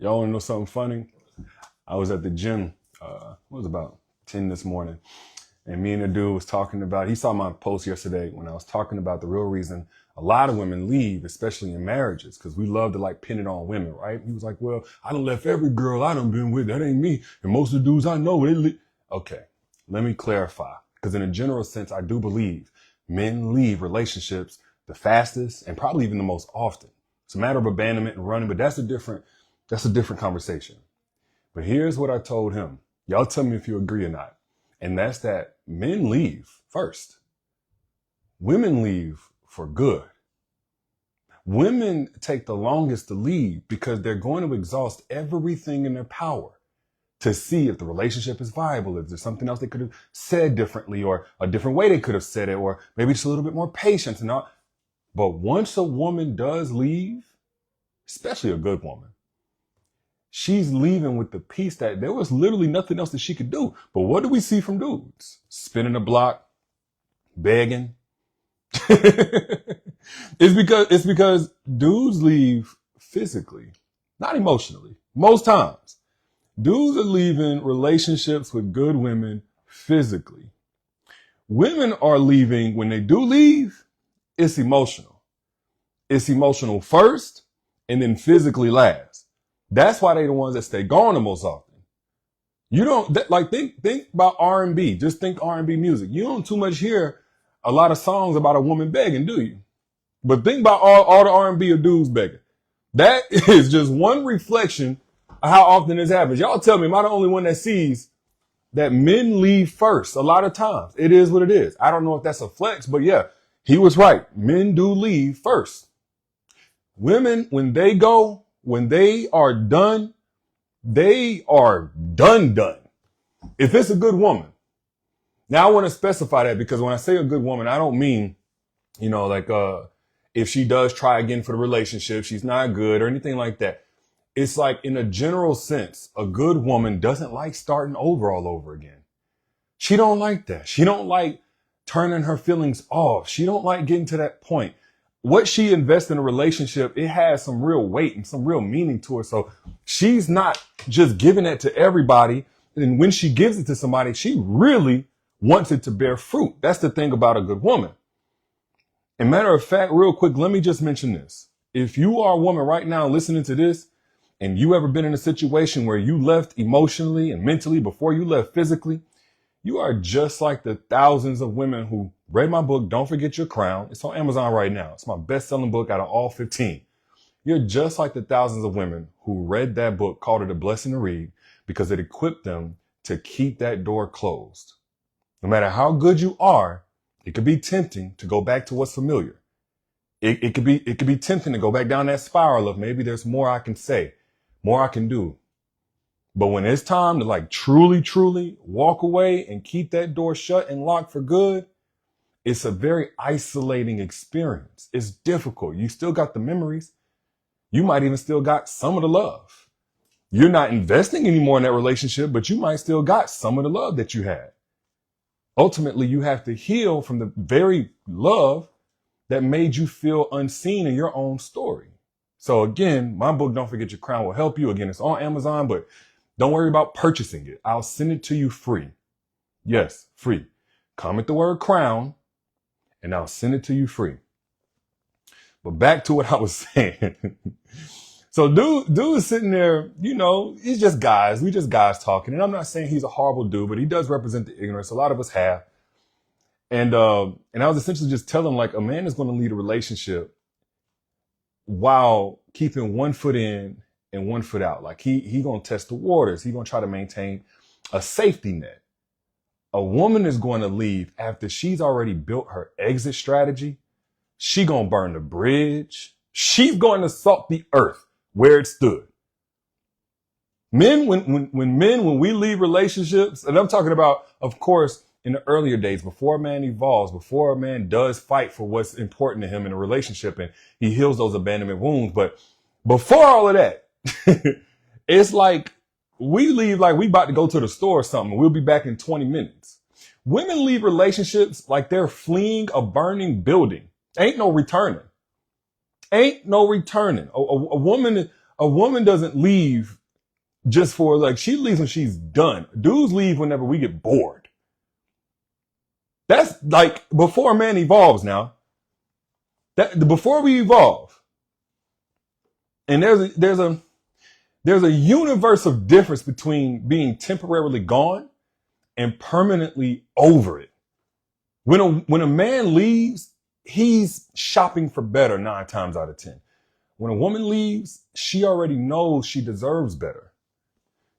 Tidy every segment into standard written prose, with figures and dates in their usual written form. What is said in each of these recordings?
Y'all want to know something funny? I was at the gym. It was about 10 this morning. And me and the dude was talking about, he saw my post yesterday when I was talking about the real reason a lot of women leave, especially in marriages, because we love to like pin it on women, right? He was like, well, I done left every girl I done been with. That ain't me. And most of the dudes I know, they leave. Okay, let me clarify. Because in a general sense, I do believe men leave relationships the fastest and probably even the most often. It's a matter of abandonment and running, but that's a different conversation. But here's what I told him. Y'all tell me if you agree or not. And that's that men leave first. Women leave for good. Women take the longest to leave because they're going to exhaust everything in their power to see if the relationship is viable, if there's something else they could have said differently or a different way they could have said it, or maybe just a little bit more patience and all. But once a woman does leave, especially a good woman, she's leaving with the peace that there was literally nothing else that she could do. But what do we see from dudes? Spinning the block, begging. It's because dudes leave physically, not emotionally. Most times, dudes are leaving relationships with good women physically. Women are leaving, when they do leave, it's emotional. It's emotional first and then physically last. That's why they the ones that stay gone the most often. You don't think about R&B. Just think R&B music. You don't too much hear a lot of songs about a woman begging, do you? But think about all the R&B of dudes begging. That is just one reflection of how often this happens. Y'all tell me, am I the only one that sees that men leave first a lot of times? It is what it is. I don't know if that's a flex, but yeah, he was right. Men do leave first. Women, when they go, when they are done, they are done. If it's a good woman. Now I want to specify that because when I say a good woman, I don't mean, if she does try again for the relationship, she's not good or anything like that. It's like in a general sense, a good woman doesn't like starting over all over again. She don't like that. She don't like turning her feelings off. She don't like getting to that point. What she invests in a relationship, it has some real weight and some real meaning to it. So she's not just giving it to everybody. And when she gives it to somebody, she really wants it to bear fruit. That's the thing about a good woman. And matter of fact, real quick, let me just mention this. If you are a woman right now listening to this, and you ever been in a situation where you left emotionally and mentally before you left physically, you are just like the thousands of women who read my book, Don't Forget Your Crown. It's on Amazon right now. It's my best-selling book out of all 15. You're just like the thousands of women who read that book, called it a blessing to read, because it equipped them to keep that door closed. No matter how good you are, it could be tempting to go back to what's familiar. It could be tempting to go back down that spiral of maybe there's more I can say, more I can do. But when it's time to like truly walk away and keep that door shut and locked for good, it's a very isolating experience. It's difficult. You still got the memories. You might even still got some of the love. You're not investing anymore in that relationship, but you might still got some of the love that you had. Ultimately, you have to heal from the very love that made you feel unseen in your own story. So again, my book, Don't Forget Your Crown, will help you. Again, it's on Amazon, but don't worry about purchasing it. I'll send it to you free. Yes, free. Comment the word crown and I'll send it to you free. But back to what I was saying. So dude is sitting there, he's just guys. We just guys talking. And I'm not saying he's a horrible dude, but he does represent the ignorance. A lot of us have. And I was essentially just telling him, like, a man is going to lead a relationship while keeping one foot in and one foot out. Like he going to test the waters. He going to try to maintain a safety net. A woman is going to leave after she's already built her exit strategy. She going to burn the bridge. She's going to salt the earth where it stood. Men, when we leave relationships, and I'm talking about, of course, in the earlier days, before a man evolves, before a man does fight for what's important to him in a relationship and he heals those abandonment wounds. But before all of that, it's like we leave like we about to go to the store or something. We'll be back in 20 minutes. Women leave relationships like they're fleeing a burning building. Ain't no returning. A A woman doesn't leave just for like, she leaves when she's done. Dudes leave whenever we get bored. That's like before a man evolves now. That before we evolve. And there's a universe of difference between being temporarily gone and permanently over it. When a man leaves, he's shopping for better 9 times out of 10. When a woman leaves, she already knows she deserves better.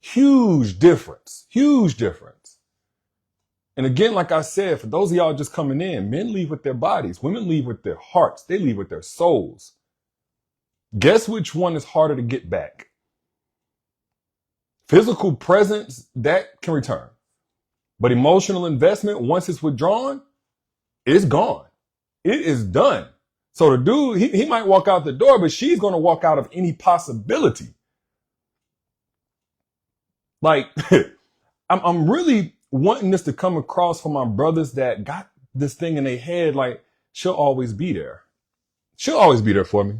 Huge difference. Huge difference. And again, like I said, for those of y'all just coming in, men leave with their bodies. Women leave with their hearts. They leave with their souls. Guess which one is harder to get back? Physical presence, that can return. But emotional investment, once it's withdrawn, it's gone. It is done. So the dude, he might walk out the door, but she's going to walk out of any possibility. Like, I'm really wanting this to come across for my brothers that got this thing in their head. Like, she'll always be there. She'll always be there for me.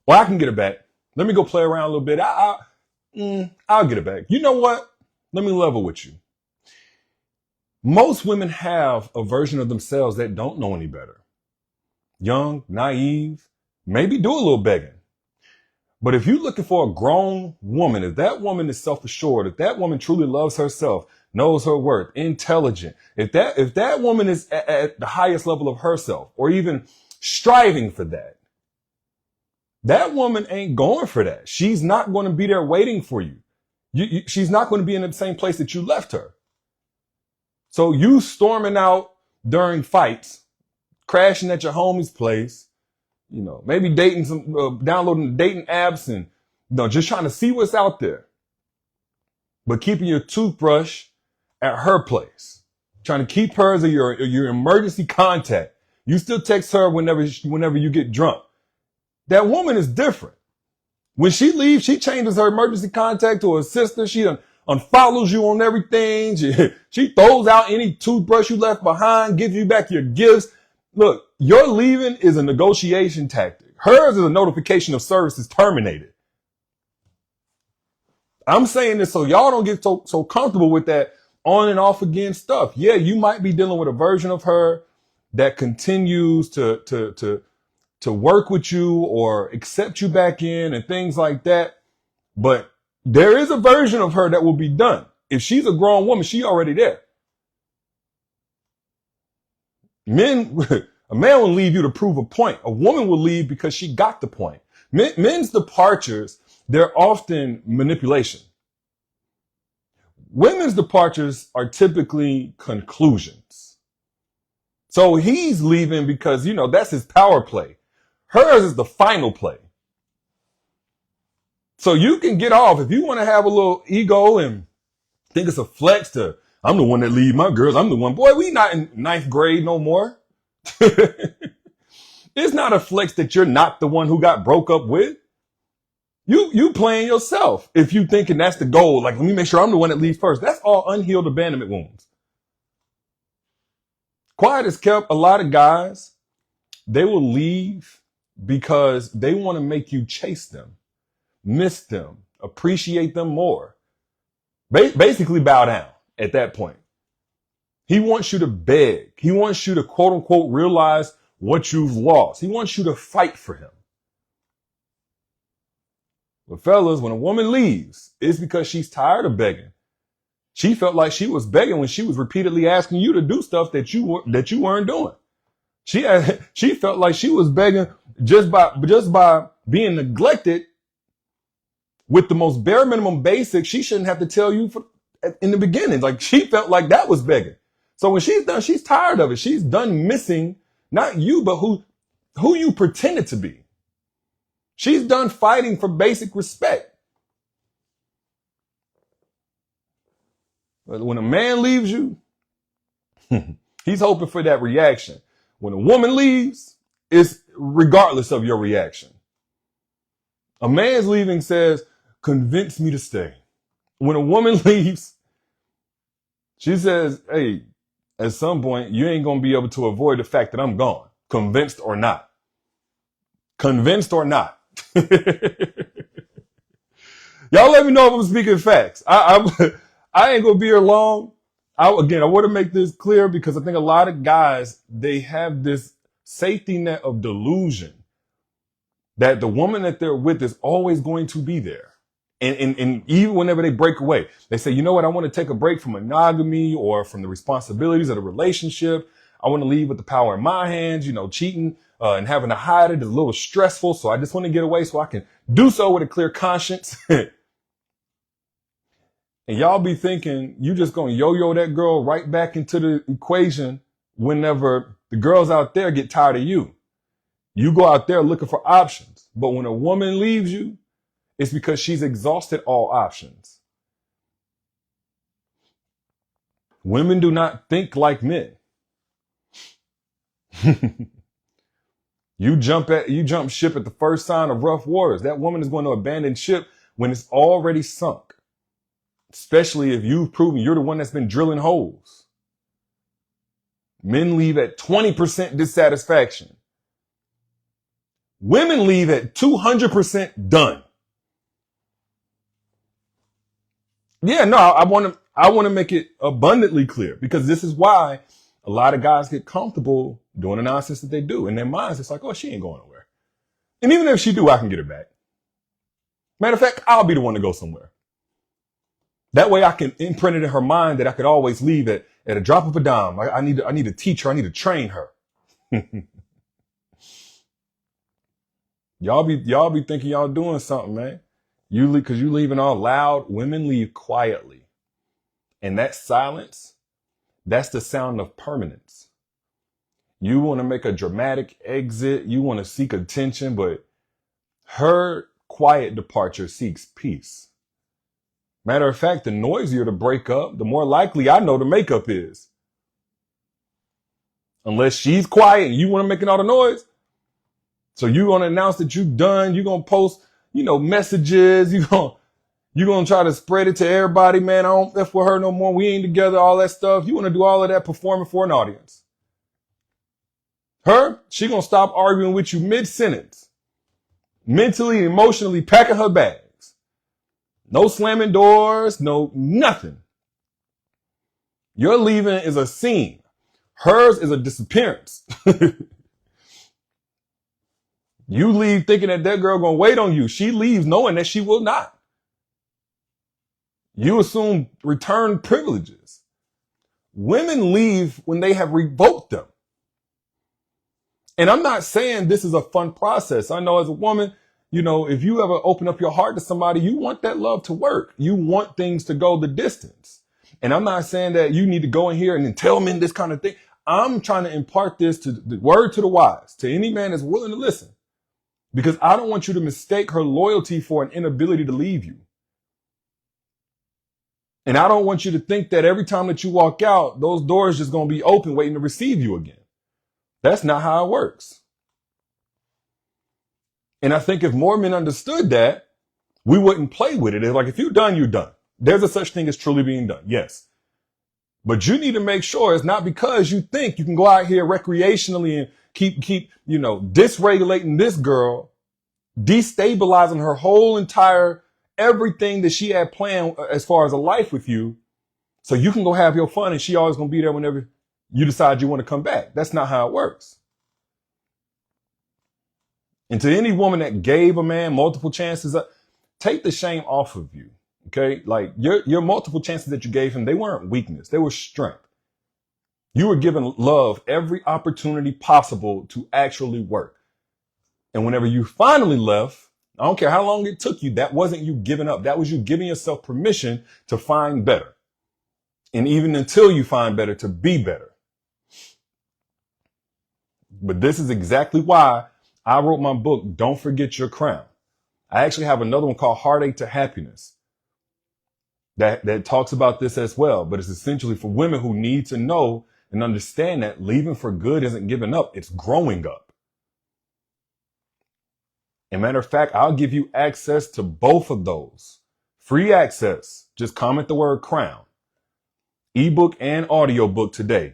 Well, I can get it back. Let me go play around a little bit. I'll get it back. You know what? Let me level with you. Most women have a version of themselves that don't know any better. Young, naive, maybe do a little begging. But if you're looking for a grown woman, if that woman is self-assured, if that woman truly loves herself, knows her worth, intelligent, if that woman is at the highest level of herself or even striving for that, that woman ain't going for that. She's not going to be there waiting for you. She's not going to be in the same place that you left her. So you storming out during fights, crashing at your homie's place, maybe dating downloading dating apps and, just trying to see what's out there. But keeping your toothbrush at her place, trying to keep her as your emergency contact. You still text her whenever you get drunk. That woman is different. When she leaves, she changes her emergency contact to her sister. She unfollows you on everything. She throws out any toothbrush you left behind, gives you back your gifts. Look, your leaving is a negotiation tactic. Hers is a notification of services terminated. I'm saying this so y'all don't get so comfortable with that on and off again stuff. Yeah, you might be dealing with a version of her that continues to work with you or accept you back in and things like that. But there is a version of her that will be done. If she's a grown woman, she already there. A man will leave you to prove a point. A woman will leave because she got the point. Men's departures, they're often manipulation. Women's departures are typically conclusions. So he's leaving because, that's his power play. Hers is the final play. So you can get off if you want to have a little ego and think it's a flex to, I'm the one that lead my girls. I'm the one. Boy, we not in 9th grade no more. It's not a flex that you're not the one who got broke up with. You playing yourself. If you thinking that's the goal, like, let me make sure I'm the one that leaves first. That's all unhealed abandonment wounds. Quiet as kept, a lot of guys, they will leave because they want to make you chase them, miss them, appreciate them more. Basically bow down at that point. He wants you to beg. He wants you to, quote unquote, realize what you've lost. He wants you to fight for him. But fellas, when a woman leaves, it's because she's tired of begging. She felt like she was begging when she was repeatedly asking you to do stuff that you weren't doing. She felt like she was begging just by being neglected with the most bare minimum basics. She shouldn't have to tell you in the beginning. Like, she felt like that was begging. So when she's done, she's tired of it. She's done missing not you, but who you pretended to be. She's done fighting for basic respect. But when a man leaves you, he's hoping for that reaction. When a woman leaves, it's regardless of your reaction. A man's leaving says, convince me to stay. When a woman leaves, she says, hey, at some point, you ain't going to be able to avoid the fact that I'm gone. Convinced or not. Convinced or not. Y'all let me know if I'm speaking facts. I ain't gonna be here long. Again, I want to make this clear because I think a lot of guys, they have this safety net of delusion that the woman that they're with is always going to be there. And even whenever they break away, they say, you know what, I want to take a break from monogamy or from the responsibilities of the relationship. I want to leave with the power in my hands. Cheating and having to hide it is a little stressful. So I just want to get away so I can do so with a clear conscience. And y'all be thinking you just gonna yo-yo that girl right back into the equation whenever the girls out there get tired of you. You go out there looking for options. But when a woman leaves you, it's because she's exhausted all options. Women do not think like men. You jump ship at the first sign of rough waters. That woman is going to abandon ship when it's already sunk. Especially if you've proven you're the one that's been drilling holes. Men leave at 20% dissatisfaction. Women leave at 200% done. Yeah, no, I want to make it abundantly clear because this is why a lot of guys get comfortable doing the nonsense that they do. In their minds, it's like, oh, she ain't going nowhere. And even if she do, I can get her back. Matter of fact, I'll be the one to go somewhere. That way I can imprint it in her mind that I could always leave at a drop of a dime. I need to teach her. I need to train her. Y'all be thinking y'all doing something, man. Because you leaving all loud. Women leave quietly. And that silence, that's the sound of permanence. You want to make a dramatic exit. You want to seek attention, but her quiet departure seeks peace. Matter of fact, the noisier the breakup, the more likely I know the makeup is. Unless she's quiet and you want to make all the noise. So you're going to announce that you're done. You're going to post, messages. You're going to try to spread it to everybody. Man, I don't F with her no more. We ain't together, all that stuff. You want to do all of that performing for an audience. Her, she going to stop arguing with you mid-sentence. Mentally and emotionally packing her bags. No slamming doors, no nothing. Your leaving is a scene. Hers is a disappearance. You leave thinking that girl gonna wait on you. She leaves knowing that she will not. You assume return privileges. Women leave when they have revoked them. And I'm not saying this is a fun process. I know as a woman, if you ever open up your heart to somebody, you want that love to work. You want things to go the distance. And I'm not saying that you need to go in here and then tell men this kind of thing. I'm trying to impart this to the word to the wise, to any man that's willing to listen. Because I don't want you to mistake her loyalty for an inability to leave you. And I don't want you to think that every time that you walk out, those doors just going to be open waiting to receive you again. That's not how it works. And I think if more men understood that, we wouldn't play with it. It's like, if you're done, you're done. There's a such thing as truly being done. Yes. But you need to make sure it's not because you think you can go out here recreationally and keep, dysregulating this girl, destabilizing her whole entire everything that she had planned as far as a life with you. So you can go have your fun and she always going to be there whenever you decide you want to come back. That's not how it works. And to any woman that gave a man multiple chances, take the shame off of you. Okay. Like your multiple chances that you gave him, they weren't weakness. They were strength. You were given love every opportunity possible to actually work. And whenever you finally left, I don't care how long it took you, that wasn't you giving up. That was you giving yourself permission to find better. And even until you find better, to be better. But this is exactly why I wrote my book, Don't Forget Your Crown. I actually have another one called Heartache to Happiness that talks about this as well. But it's essentially for women who need to know and understand that leaving for good isn't giving up. It's growing up. And matter of fact, I'll give you access to both of those. Free access. Just comment the word crown. Ebook and audiobook today.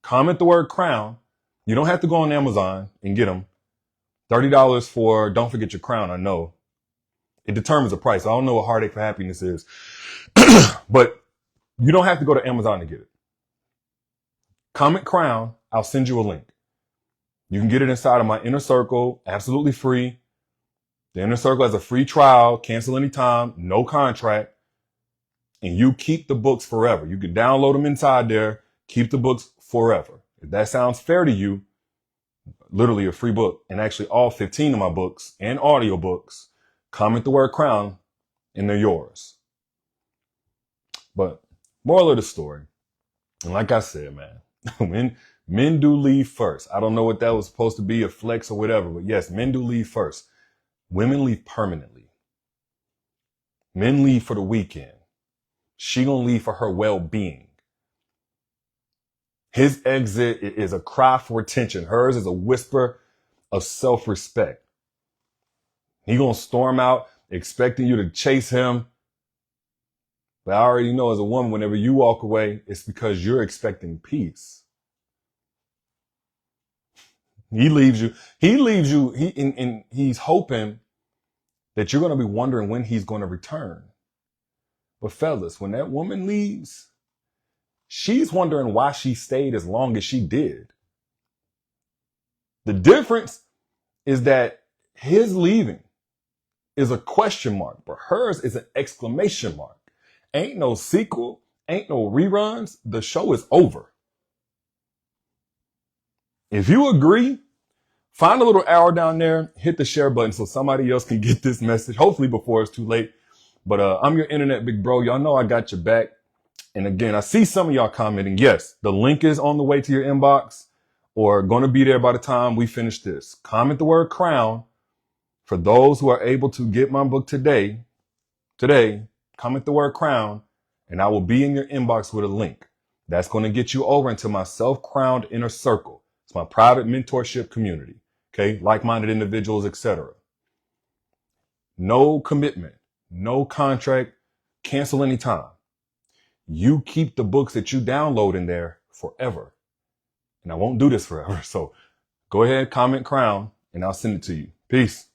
Comment the word crown. You don't have to go on Amazon and get them. $30 for Don't Forget Your Crown, I know. It determines the price. I don't know what Heartache for Happiness is, but you don't have to go to Amazon to get it. Comment Crown. I'll send you a link. You can get it inside of my Inner Circle, absolutely free. The Inner Circle has a free trial, cancel anytime, no contract, and you keep the books forever. You can download them inside there, keep the books forever. If that sounds fair to you, literally a free book, and actually all 15 of my books and audiobooks, comment the word crown and they're yours. But moral of the story, and like I said, man, men do leave first. I don't know what that was supposed to be, a flex or whatever, but yes, men do leave first. Women leave permanently. Men leave for the weekend. She gonna leave for her well-being. His exit is a cry for attention. Hers is a whisper of self-respect. He gonna storm out expecting you to chase him. But I already know as a woman, whenever you walk away, it's because you're expecting peace. He leaves you. He's hoping that you're going to be wondering when he's going to return. But fellas, when that woman leaves, she's wondering why she stayed as long as she did. The difference is that his leaving is a question mark, but hers is an exclamation mark. Ain't no sequel, ain't no reruns. The show is over. If you agree, find a little arrow down there, hit the share button so somebody else can get this message, hopefully before it's too late. But I'm your internet big bro. Y'all know I got your back. And again, I see some of y'all commenting. Yes, the link is on the way to your inbox or going to be there by the time we finish this. Comment the word crown. For those who are able to get my book today, comment the word crown, and I will be in your inbox with a link. That's going to get you over into my self-crowned inner circle. It's my private mentorship community. Okay, like-minded individuals, etc. No commitment, no contract, cancel anytime. You keep the books that you download in there forever. And I won't do this forever. So go ahead, comment crown, and I'll send it to you. Peace.